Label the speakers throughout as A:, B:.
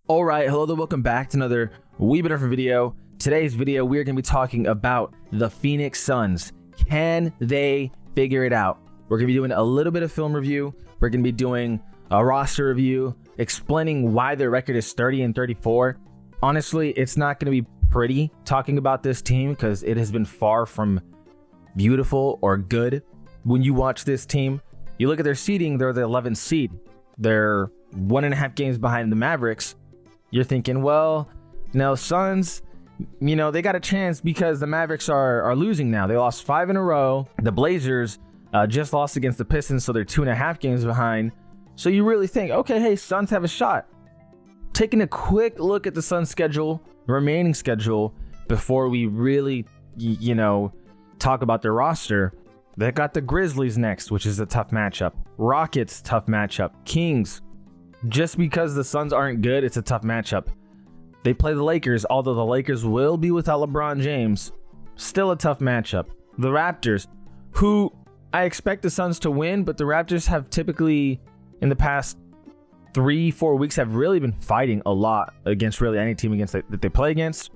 A: All right, hello there, welcome back to another wee bit of a video. Today's video, we're going to be talking about the Phoenix Suns. Can they figure it out? We're going to be doing a little bit of film review. We're going to be doing a roster review, explaining why their record is 30-34. Honestly, it's not going to be pretty talking about this team because it has been far from beautiful or good. When you watch this team, you look at their seeding, they're the 11th seed. They're 1.5 games behind the Mavericks. You're thinking, well, Suns, they got a chance because the Mavericks are losing now. They lost 5 in a row. The Blazers just lost against the Pistons, so they're 2.5 games behind. So you really think, okay, hey, Suns have a shot. Taking a quick look at the Suns' remaining schedule, before we really, talk about their roster. They got the Grizzlies next, which is a tough matchup. Rockets, tough matchup. Kings. Just because the Suns aren't good, it's a tough matchup. They play the Lakers, although the Lakers will be without LeBron James. Still a tough matchup. The Raptors, who I expect the Suns to win, but the Raptors have typically, in the past 3-4 weeks, have really been fighting a lot against really any team that they play against.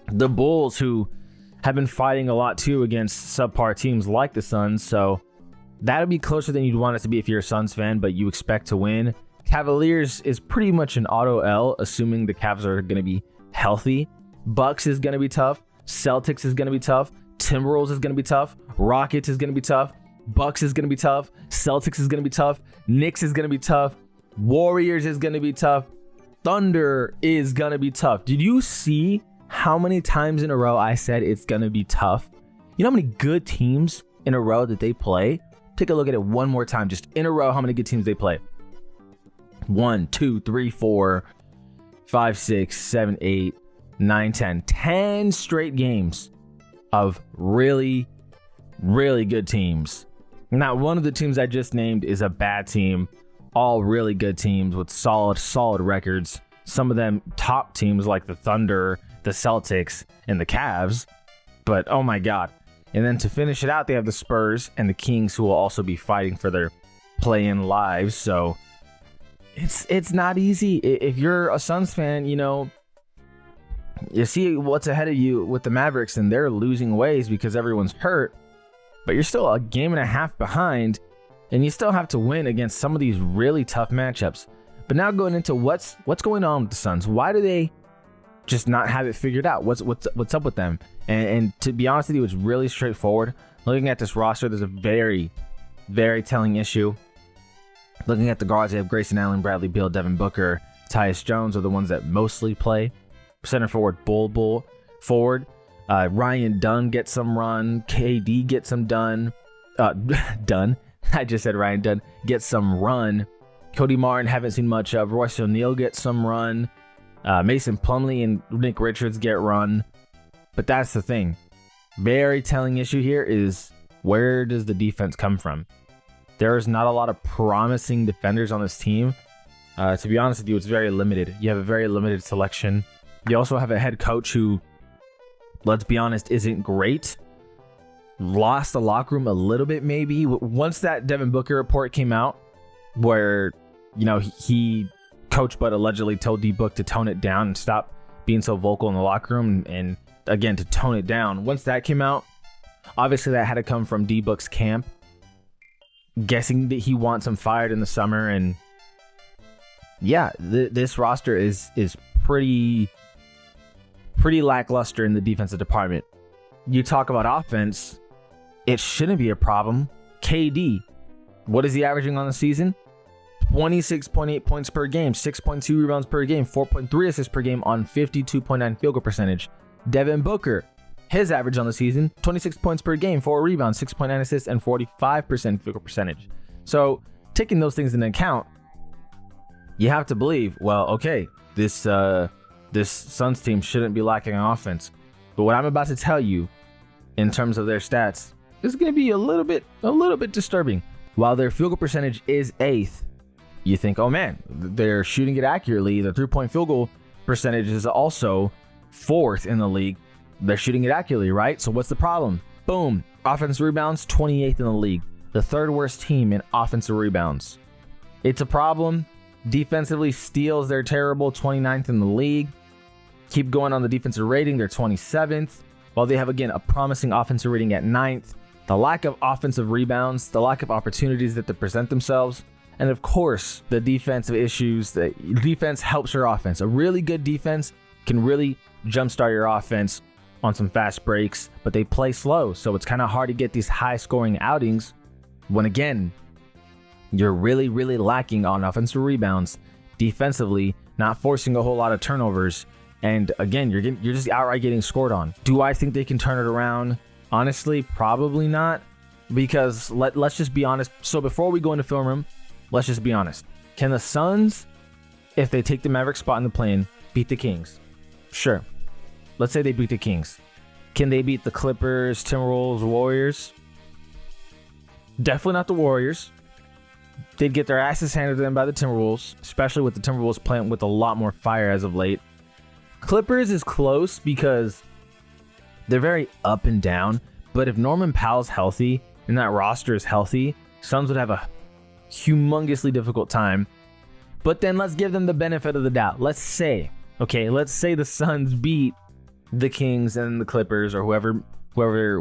A: The Bulls, who have been fighting a lot too against subpar teams like the Suns, so that'll be closer than you'd want it to be if you're a Suns fan, but you expect to win. Cavaliers is pretty much an auto L, assuming the Cavs are going to be healthy. Bucks is going to be tough. Celtics is going to be tough. Timberwolves is going to be tough. Rockets is going to be tough. Bucks is going to be tough. Celtics is going to be tough. Knicks is going to be tough. Warriors is going to be tough. Thunder is going to be tough. Did you see how many times in a row I said it's going to be tough? You know how many good teams in a row that they play? Take a look at it one more time, just in a row, how many good teams they play. 1, 2, 3, 4, 5, 6, 7, 8, 9, 10. 10 straight games of really, really good teams. Not one of the teams I just named is a bad team. All really good teams with solid records. Some of them top teams like the Thunder, the Celtics, and the Cavs. But oh my God. And then to finish it out, they have the Spurs and the Kings, who will also be fighting for their play-in lives. So it's not easy. If you're a Suns fan, you see what's ahead of you with the Mavericks, and they're losing ways because everyone's hurt. But you're still a game and a half behind, and you still have to win against some of these really tough matchups. But now going into what's going on with the Suns. Why do they just not have it figured out? What's up with them? And to be honest with you, it's really straightforward. Looking at this roster, there's a very, very telling issue. Looking at the guards, they have Grayson Allen, Bradley Beal, Devin Booker, Tyus Jones are the ones that mostly play. Center forward, Bull forward. Ryan Dunn gets some run. KD gets some done. Dunn. I just said Ryan Dunn gets some run. Cody Martin, haven't seen much of. Royce O'Neal gets some run. Mason Plumlee and Nick Richards get run. But that's the thing. Very telling issue here is, where does the defense come from? There's not a lot of promising defenders on this team. To be honest with you, it's very limited. You have a very limited selection. You also have a head coach who, let's be honest, isn't great. Lost the locker room a little bit maybe. Once that Devin Booker report came out, where, he Coach Bud allegedly told D-Book to tone it down and stop being so vocal in the locker room, and again, to tone it down. Once that came out, obviously that had to come from D-Book's camp. Guessing that he wants him fired in the summer, and yeah, this roster is pretty lackluster in the defensive department. You talk about offense, it shouldn't be a problem. KD, what is he averaging on the season? 26.8 points per game, 6.2 rebounds per game, 4.3 assists per game on 52.9 field goal percentage. Devin Booker, his average on the season, 26 points per game, 4 rebounds, 6.9 assists, and 45% field goal percentage. So taking those things into account, you have to believe, well, okay, this Suns team shouldn't be lacking on offense. But what I'm about to tell you in terms of their stats is going to be a little bit disturbing. While their field goal percentage is 8th, you think, oh man, they're shooting it accurately. The 3-point field goal percentage is also 4th in the league. They're shooting it accurately, right? So what's the problem? Boom. Offensive rebounds, 28th in the league. The 3rd worst team in offensive rebounds. It's a problem. Defensively, steals, they're terrible, 29th in the league. Keep going on the defensive rating, they're 27th. While they have, again, a promising offensive rating at 9th. The lack of offensive rebounds, the lack of opportunities that they present themselves, and of course, the defensive issues. The defense helps your offense. A really good defense can really jumpstart your offense on some fast breaks, but they play slow, so it's kind of hard to get these high-scoring outings when, again, you're really, really lacking on offensive rebounds, defensively, not forcing a whole lot of turnovers, and again, you're just outright getting scored on. Do I think they can turn it around? Honestly, probably not, because let's just be honest. So before we go into film room, let's just be honest. Can the Suns, if they take the Maverick spot in the play-in, beat the Kings? Sure. Let's say they beat the Kings. Can they beat the Clippers, Timberwolves, Warriors? Definitely not the Warriors. They'd get their asses handed to them by the Timberwolves, especially with the Timberwolves playing with a lot more fire as of late. Clippers is close because they're very up and down, but if Norman Powell's healthy and that roster is healthy, Suns would have a humongously difficult time. But then let's give them the benefit of the doubt. Let's say the Suns beat the Kings and the Clippers, or whoever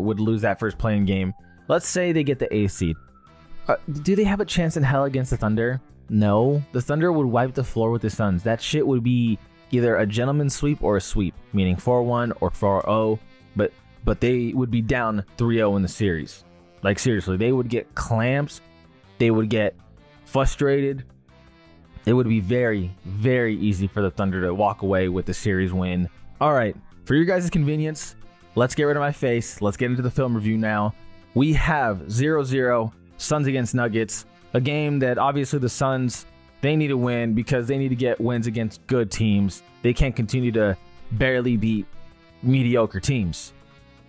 A: would lose that first playing game. Let's say they get the 8th seed. Do they have a chance in hell against the Thunder? No. The Thunder would wipe the floor with the Suns. That shit would be either a gentleman's sweep or a sweep, meaning 4-1 or 4-0. But they would be down 3-0 in the series. Like, seriously, they would get clamps. They would get frustrated. It would be very, very easy for the Thunder to walk away with the series win. All right, for your guys' convenience, let's get rid of my face. Let's get into the film review now. We have 0-0 Suns against Nuggets, a game that obviously the Suns, they need to win because they need to get wins against good teams. They can't continue to barely beat mediocre teams.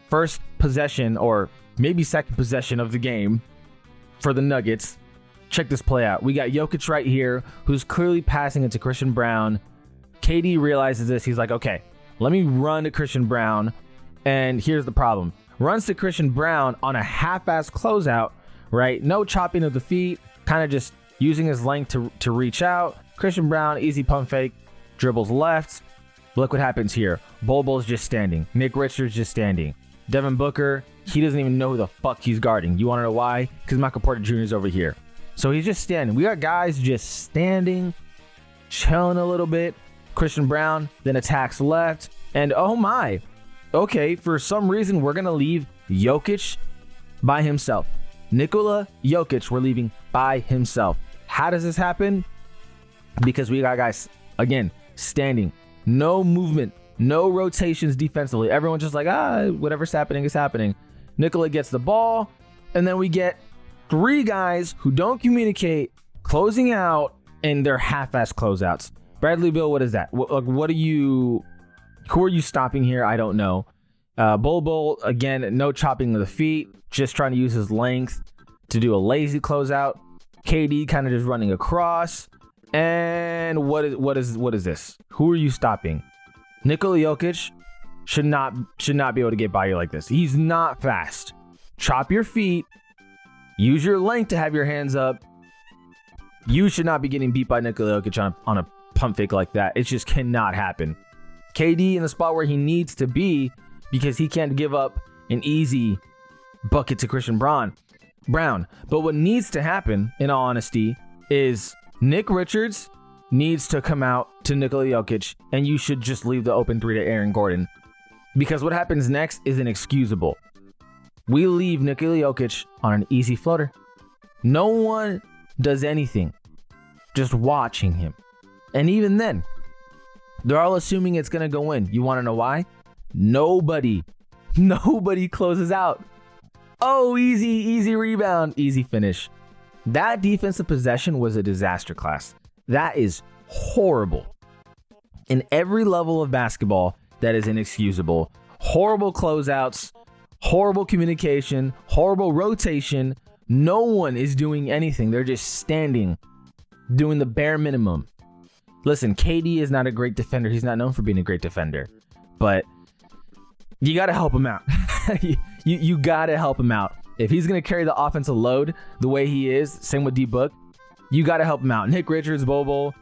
A: First possession, or maybe second possession of the game for the Nuggets. Check this play out. We got Jokic right here, who's clearly passing into Christian Braun. KD realizes this. He's like, okay, let me run to Christian Braun. And here's the problem. Runs to Christian Braun on a half-ass closeout, right? No chopping of the feet, kind of just using his length to reach out. Christian Braun, easy pump fake, dribbles left. Look what happens here. Bol Bol's just standing. Nick Richards just standing. Devin Booker, he doesn't even know who the fuck he's guarding. You want to know why? Because Michael Porter Jr. is over here. So he's just standing. We got guys just standing, chilling a little bit. Christian Braun then attacks left. And oh my. Okay, for some reason, we're going to leave Jokic by himself. Nikola Jokic, we're leaving by himself. How does this happen? Because we got guys, again, standing. No movement. No rotations defensively. Everyone's just like, whatever's happening is happening. Nikola gets the ball, and then we get 3 guys who don't communicate, closing out, and they're half-ass closeouts. Bradley Beal, what is that? Who are you stopping here? I don't know. Bol Bol, again, no chopping of the feet, just trying to use his length to do a lazy closeout. KD kind of just running across. And what is this? Who are you stopping? Nikola Jokic should not be able to get by you like this. He's not fast. Chop your feet. Use your length to have your hands up. You should not be getting beat by Nikola Jokic on a pump fake like that. It just cannot happen. KD in the spot where he needs to be because he can't give up an easy bucket to Christian Braun. But what needs to happen, in all honesty, is Nick Richards needs to come out to Nikola Jokic, and you should just leave the open 3 to Aaron Gordon. Because what happens next is inexcusable. We leave Nikola Jokic on an easy floater. No one does anything. Just watching him. And even then, they're all assuming it's going to go in. You want to know why? Nobody closes out. Oh, easy rebound, easy finish. That defensive possession was a disaster class. That is horrible. In every level of basketball, that is inexcusable. Horrible closeouts, horrible communication, horrible rotation. No one is doing anything. They're just standing, doing the bare minimum. Listen, KD is not a great defender. He's not known for being a great defender. But you got to help him out. you got to help him out. If he's going to carry the offensive load the way he is, same with D-Book, you got to help him out. Nick Richards, Bol Bol,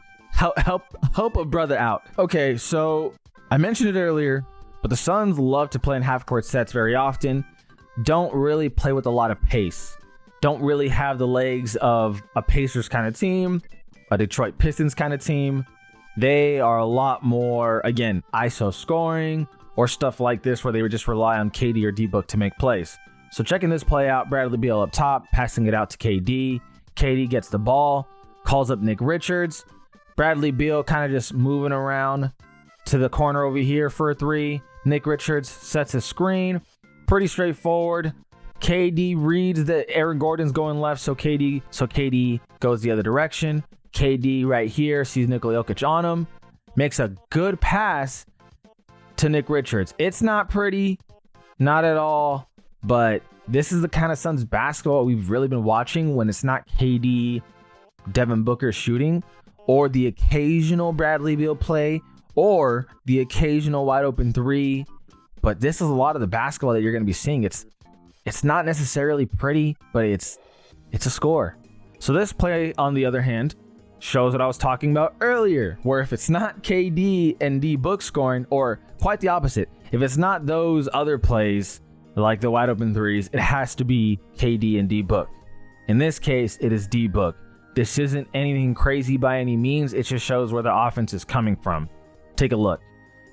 A: help a brother out. Okay, so I mentioned it earlier, but the Suns love to play in half-court sets very often. Don't really play with a lot of pace. Don't really have the legs of a Pacers kind of team, a Detroit Pistons kind of team. They are a lot more, again, ISO scoring or stuff like this where they would just rely on KD or D-Book to make plays. So checking this play out, Bradley Beal up top, passing it out to KD. KD gets the ball, calls up Nick Richards. Bradley Beal kind of just moving around to the corner over here for a three. Nick Richards sets a screen. Pretty straightforward. KD reads that Aaron Gordon's going left, so KD goes the other direction. KD right here sees Nikola Jokic on him. Makes a good pass to Nick Richards. It's not pretty, not at all, but this is the kind of Suns basketball we've really been watching when it's not KD, Devin Booker shooting, or the occasional Bradley Beal play, or the occasional wide open three. But this is a lot of the basketball that you're going to be seeing. It's not necessarily pretty, but it's a score. So this play, on the other hand, shows what I was talking about earlier, where if it's not KD and D-Book scoring, or quite the opposite, if it's not those other plays like the wide open threes, it has to be KD and D-Book. In this case, it is D-Book. This isn't anything crazy by any means. It just shows where the offense is coming from. Take a look.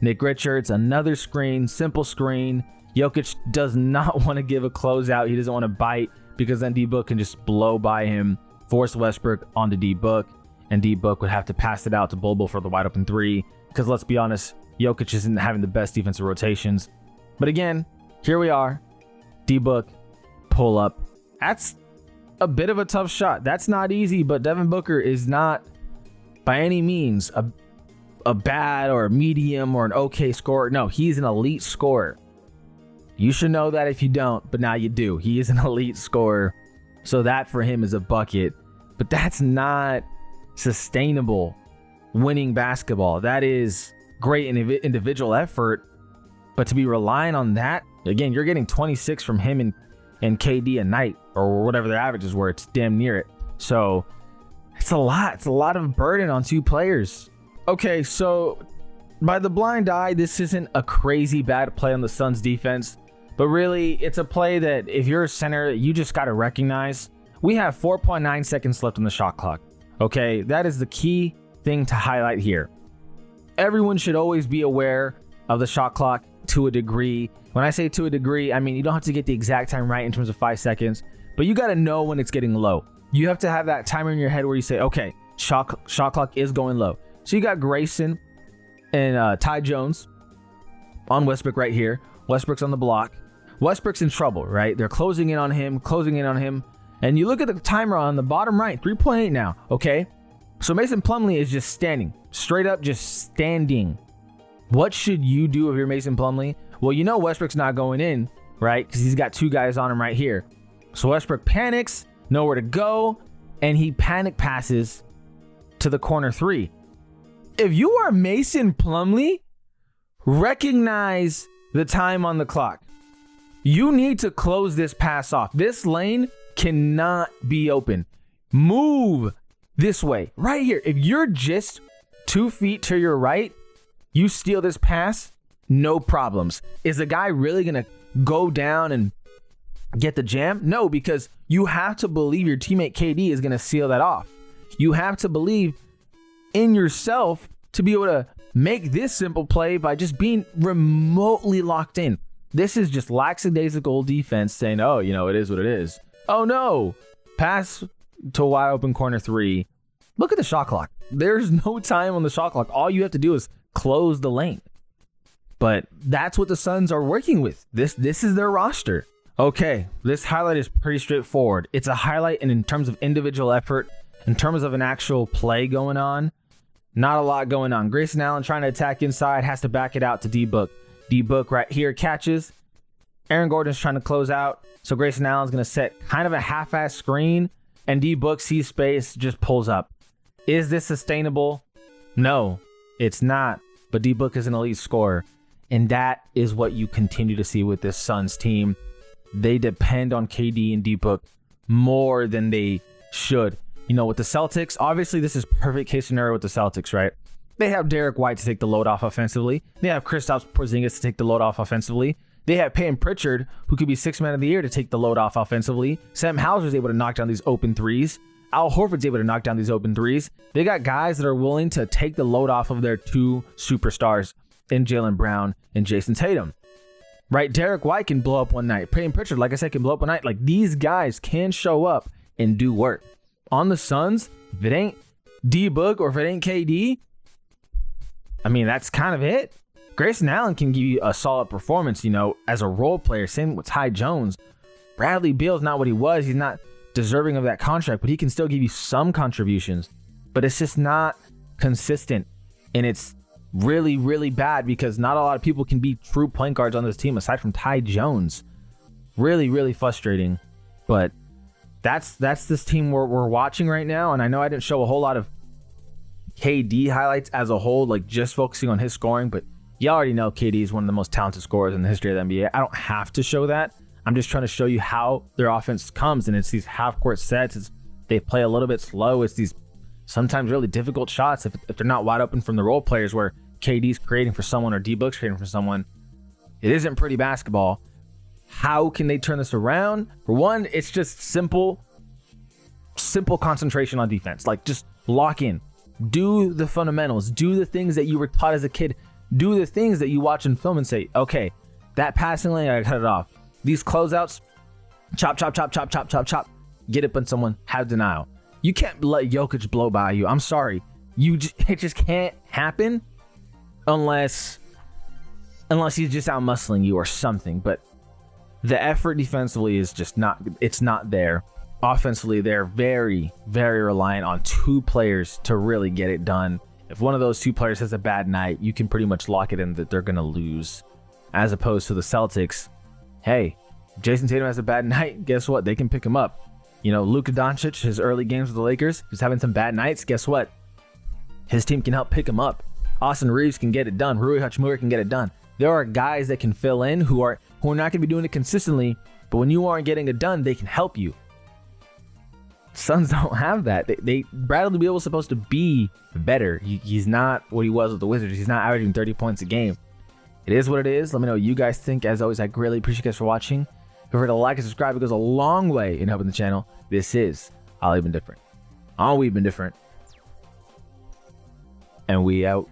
A: Nick Richards, another screen, simple screen. Jokic does not want to give a closeout. He doesn't want to bite because then D-Book can just blow by him, force Westbrook onto D-Book, and D-Book would have to pass it out to Bol Bol for the wide open three because let's be honest, Jokic isn't having the best defensive rotations. But again, here we are. D-Book, pull up. That's a bit of a tough shot. That's not easy, but Devin Booker is not by any means a bad or a medium or an okay scorer. No, he's an elite scorer. You should know that if you don't, but now you do. He is an elite scorer. So that for him is a bucket. But that's not sustainable winning basketball. That is great individual effort. But to be relying on that, again, you're getting 26 from him and KD a night or whatever their averages were. It's damn near it. So it's a lot. It's a lot of burden on two players. Okay, so by the blind eye, this isn't a crazy bad play on the Suns defense, but really it's a play that if you're a center, you just got to recognize. We have 4.9 seconds left on the shot clock. Okay, that is the key thing to highlight here. Everyone should always be aware of the shot clock to a degree. When I say to a degree, I mean you don't have to get the exact time right in terms of 5 seconds, but you got to know when it's getting low. You have to have that timer in your head where you say, okay, shot clock is going low. So you got Grayson and Ty Jones on Westbrook right here. Westbrook's on the block. Westbrook's in trouble, right? They're closing in on him. And you look at the timer on the bottom right, 3.8 now, okay? So Mason Plumlee is just standing, straight up just standing. What should you do if you're Mason Plumlee? Well, you know Westbrook's not going in, right? Because he's got two guys on him right here. So Westbrook panics, nowhere to go, and he panic passes to the corner three. If you are Mason Plumlee, recognize the time on the clock. You need to close this pass off. This lane cannot be open. Move this way, right here. If you're just 2 feet to your right, you steal this pass, no problems. Is the guy really going to go down and get the jam? No, because you have to believe your teammate KD is going to seal that off. You have to believe in yourself to be able to make this simple play by just being remotely locked in. This is just lackadaisical defense saying, oh, you know, it is what it is. Oh no, pass to a wide open corner three. Look at the shot clock. There's no time on the shot clock. All you have to do is close the lane. But that's what the Suns are working with. This is their roster. Okay, this highlight is pretty straightforward. It's a highlight in terms of individual effort, in terms of an actual play going on. Not a lot going on. Grayson Allen trying to attack inside, has to back it out to D-Book. D-Book right here catches. Aaron Gordon's trying to close out. So Grayson Allen's going to set kind of a half-ass screen, and D-Book sees space, just pulls up. Is this sustainable? No, it's not. But D-Book is an elite scorer. And that is what you continue to see with this Suns team. They depend on KD and D-Book more than they should. You know, with the Celtics, obviously this is perfect case scenario with the Celtics, right? They have Derek White to take the load off offensively. They have Kristaps Porzingis to take the load off offensively. They have Peyton Pritchard, who could be Sixth Man of the Year, to take the load off offensively. Sam Hauser's able to knock down these open threes. Al Horford's able to knock down these open threes. They got guys that are willing to take the load off of their two superstars in Jaylen Brown and Jason Tatum. Right? Derek White can blow up one night. Peyton Pritchard, like I said, can blow up one night. Like, these guys can show up and do work. On the Suns, if it ain't D-Book or if it ain't KD, I mean, that's kind of it. Grayson Allen can give you a solid performance, you know, as a role player. Same with Ty Jones. Bradley Beal's not what he was. He's not deserving of that contract, but he can still give you some contributions. But it's just not consistent. And it's really, really bad because not a lot of people can be true point guards on this team aside from Ty Jones. Really, really frustrating. But that's this team we're watching right now. And I know I didn't show a whole lot of KD highlights as a whole, like just focusing on his scoring, but you already know KD is one of the most talented scorers in the history of the NBA. I don't have to show that. I'm just trying to show you how their offense comes, and it's these half-court sets. They play a little bit slow. It's these sometimes really difficult shots if they're not wide open from the role players where KD's creating for someone or D-Book's creating for someone. It isn't pretty basketball. How can they turn this around? For one, it's just simple concentration on defense. Like, just lock in. Do the fundamentals. Do the things that you were taught as a kid. Do the things that you watch in film and say, okay, that passing lane, I cut it off. These closeouts, chop, chop, chop, chop, chop, chop, chop. Get up on someone, have denial. You can't let Jokic blow by you. I'm sorry. It just can't happen unless he's just out muscling you or something. But the effort defensively is just it's not there. Offensively, they're very, very reliant on two players to really get it done. If one of those two players has a bad night, you can pretty much lock it in that they're going to lose. As opposed to the Celtics, hey, Jason Tatum has a bad night, guess what? They can pick him up. You know, Luka Doncic, his early games with the Lakers, he's having some bad nights, guess what? His team can help pick him up. Austin Reeves can get it done. Rui Hachimura can get it done. There are guys that can fill in who are not going to be doing it consistently, but when you aren't getting it done, they can help you. Suns don't have that. Bradley Beal was supposed to be better. He's not what he was with the Wizards. He's not averaging 30 points a game. It is what it is. Let me know what you guys think. As always, I greatly appreciate you guys for watching. Feel free to like and subscribe. It goes a long way in helping the channel. This is All We've Been Different. And we out.